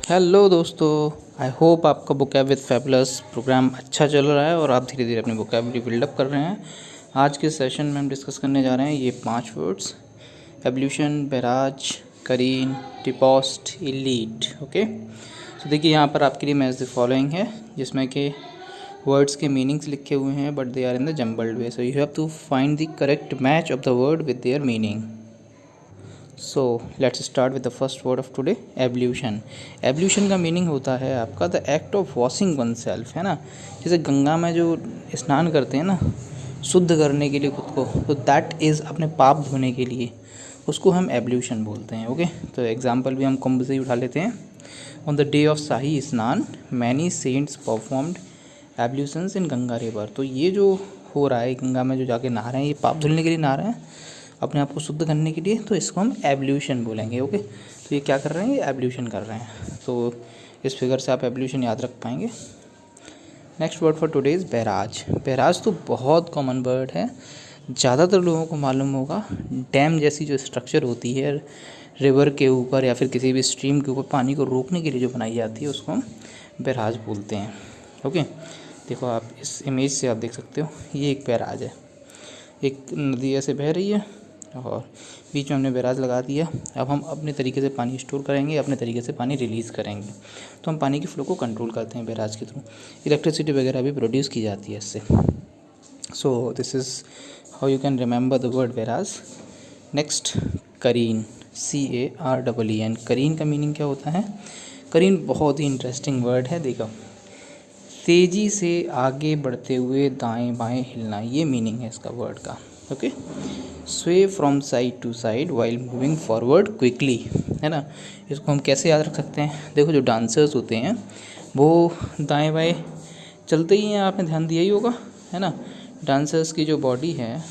Hello दोस्तों, I hope आपका vocab with fabulous programme अच्छा चल रहा है और आप धीरे धीरे अपनी वोकैबुलरी बिल्डअप कर रहे हैं। आज के सेशन में हम डिस्कस करने जा रहे हैं ये 5 वर्ड्स: एवोल्यूशन, बैराज, करीन, डिपोस्ट, इलीट। ओके, तो देखिए यहाँ पर आपके लिए मैच द फॉलोइंग है जिसमें कि वर्ड्स के मीनिंग्स लिखे हुए हैं but they are in the jumbled way, so you have to find the correct match of the word with their meaning. So let's start with the first word of today, ablution. Ablution का meaning होता है आपका the act of washing oneself, है ना। जैसे गंगा में जो स्नान करते हैं ना, शुद्ध करने के लिए खुद को, तो दैट इज़ अपने पाप धोने के लिए, उसको हम एवोल्यूशन बोलते हैं। ओके, तो एग्जाम्पल भी हम कुंभ से ही उठा लेते हैं। ऑन द डे ऑफ शाही स्नान मैनी सेंट्स परफॉर्म्ड एवोल्यूशंस इन गंगा रिवर। तो ये जो हो रहा है गंगा में जो जाके नहा रहे हैं, ये पाप धुलने के लिए नहा रहे हैं, अपने आप को शुद्ध करने के लिए, तो इसको हम एवोल्यूशन बोलेंगे। ओके, तो ये क्या कर रहे हैं, ये एवोल्यूशन कर रहे हैं। तो इस फिगर से आप एवोल्यूशन याद रख पाएंगे। Next word for today is barrage. Barrage तो बहुत कॉमन वर्ड है, ज़्यादातर लोगों को मालूम होगा। डैम जैसी जो स्ट्रक्चर होती है रिवर के ऊपर या फिर किसी भी स्ट्रीम के ऊपर पानी को रोकने के लिए जो बनाई जाती है, उसको हम बैराज बोलते हैं। ओके, देखो आप इस इमेज से आप देख सकते हो, ये एक बैराज है, एक नदी ऐसे बह रही है और बीच में हमने बैराज लगा दिया। अब हम अपने तरीके से पानी स्टोर करेंगे, अपने तरीके से पानी रिलीज़ करेंगे। तो हम पानी की फ्लो को कंट्रोल करते हैं बैराज के थ्रू। इलेक्ट्रिसिटी वगैरह भी प्रोड्यूस की जाती है इससे। सो this is how you can remember the word barrage. Next, करीन, CAREEN। करीन का मीनिंग क्या होता है? करीन बहुत ही इंटरेस्टिंग वर्ड है। देखो, तेज़ी से आगे बढ़ते हुए दाएं बाएं हिलना, ये मीनिंग है इसका वर्ड का। Okay, sway from side to side while moving forward quickly, है ना। इसको हम कैसे याद रख सकते हैं? देखो, जो डांसर्स होते हैं वो दाएं बाएं चलते ही हैं, आपने ध्यान दिया ही होगा, है ना। डांसर्स की जो बॉडी है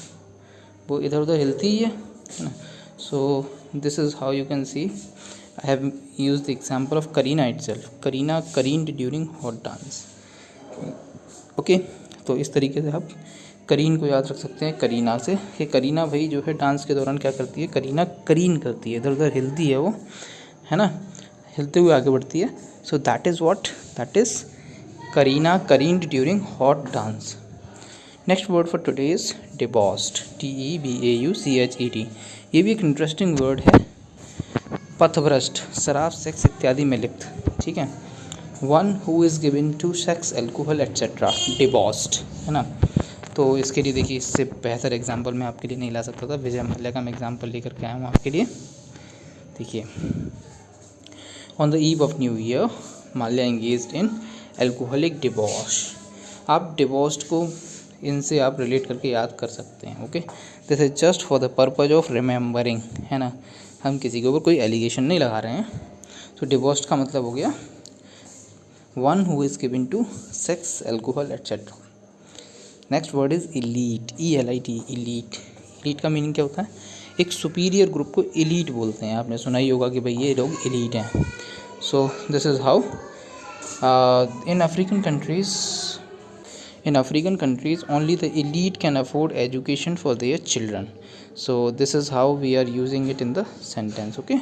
वो इधर उधर हिलती ही है ना। So this is how you can see. I have use the example of Kareena itself. Kareena careened during hot dance. Okay, तो इस तरीके से आप करीन को याद रख सकते हैं करीना से, कि करीना भाई जो है डांस के दौरान क्या करती है, करीना करीन करती है, इधर उधर हिलती है वो, है ना, हिलते हुए आगे बढ़ती है। So that is what, that is Kareena careened during hot dance. Next word for today is debauched, DEBAUCHED। ये भी एक इंटरेस्टिंग वर्ड है। पथभ्रष्ट, शराब, सेक्स इत्यादि में लिप्त, ठीक है। One who is given to sex, alcohol etcetera, debauched, है ना। तो इसके लिए देखिए, इससे बेहतर एग्जांपल मैं आपके लिए नहीं ला सकता था। विजय माल्या का मैं एग्जांपल लेकर के आया हूँ आपके लिए। देखिए, on the eve of new year Mallya engaged in alcoholic debauch. आप डिबॉस्ड को इनसे आप रिलेट करके याद कर सकते हैं। Okay, this is just for the purpose of remembering, है ना। हम किसी के ऊपर कोई एलिगेशन नहीं लगा रहे हैं। तो डिबॉस्ड का मतलब हो गया one who is given to sex, alcohol etcetera. Next word is elite, ELIT, elite. Elite का मीनिंग क्या होता है? एक सुपीरियर ग्रुप को इलीट बोलते हैं। आपने सुना ही होगा कि भाई ये लोग इलीट हैं। So this is how in African countries only the elite can afford education for their children. So this is how we are using it in the sentence. Okay,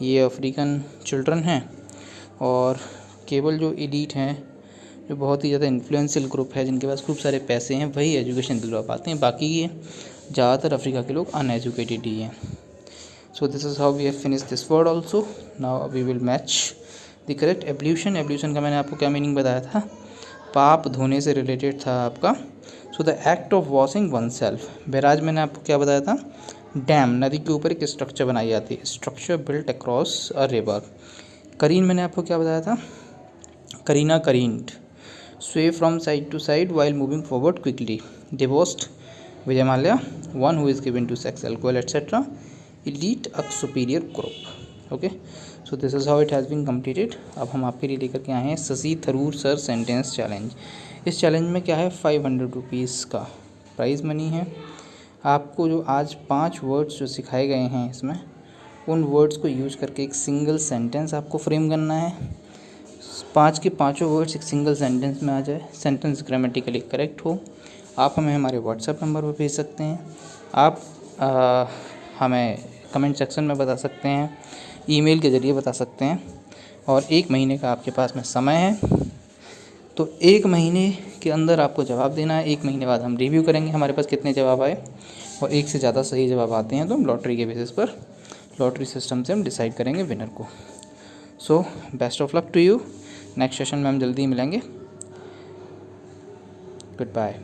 ये अफ्रीकन चिल्ड्रन हैं और केवल जो elite हैं, जो बहुत ही ज़्यादा influential group है, जिनके पास खूब सारे पैसे हैं, वही एजुकेशन दिलवा पाते हैं। बाकी ये ज़्यादातर अफ्रीका के लोग अनएजुकेटेड ही हैं। So this is how we have finish this word also. Now we will match the correct ablution. Ablution का मैंने आपको क्या मीनिंग बताया था? पाप धोने से रिलेटेड था आपका। So the act of washing one self. Barrage मैंने आपको क्या बताया था? डैम, नदी के ऊपर एक स्ट्रक्चर बनाई जाती है, structure built across a river. करीन मैंने आपको क्या बताया था? Kareena करीन्ड, sway from side to side while moving forward quickly. Divorced, Vijay Mallya, one who is given to sex, alcohol, etc. Elite, a superior group. Okay, so this is how it has been completed. अब हम आपके लिए लेकर के आए हैं Shashi Tharoor sir sentence challenge. इस challenge में क्या है, 500 रुपीज़ का प्राइज़ मनी है। आपको जो आज 5 वर्ड्स जो सिखाए गए हैं इसमें, उन वर्ड्स को यूज करके एक सिंगल सेंटेंस आपको फ्रेम करना है। 5 के पाँचों वर्ड्स एक सिंगल सेंटेंस में आ जाए, सेंटेंस ग्रामेटिकली करेक्ट हो। आप हमें हमारे व्हाट्सएप नंबर पर भेज सकते हैं। आप हमें कमेंट सेक्शन में बता सकते हैं, ईमेल के ज़रिए बता सकते हैं। और 1 महीने का आपके पास में समय है। तो 1 महीने के अंदर आपको जवाब देना है। 1 महीने बाद हम रिव्यू करेंगे हमारे पास कितने जवाब आए, और 1 से ज़्यादा सही जवाब आते हैं तो हम लॉटरी के बेसिस पर, लॉटरी सिस्टम से हम डिसाइड करेंगे विनर को। So best of luck to you. Next session में हम जल्दी ही मिलेंगे। Good bye.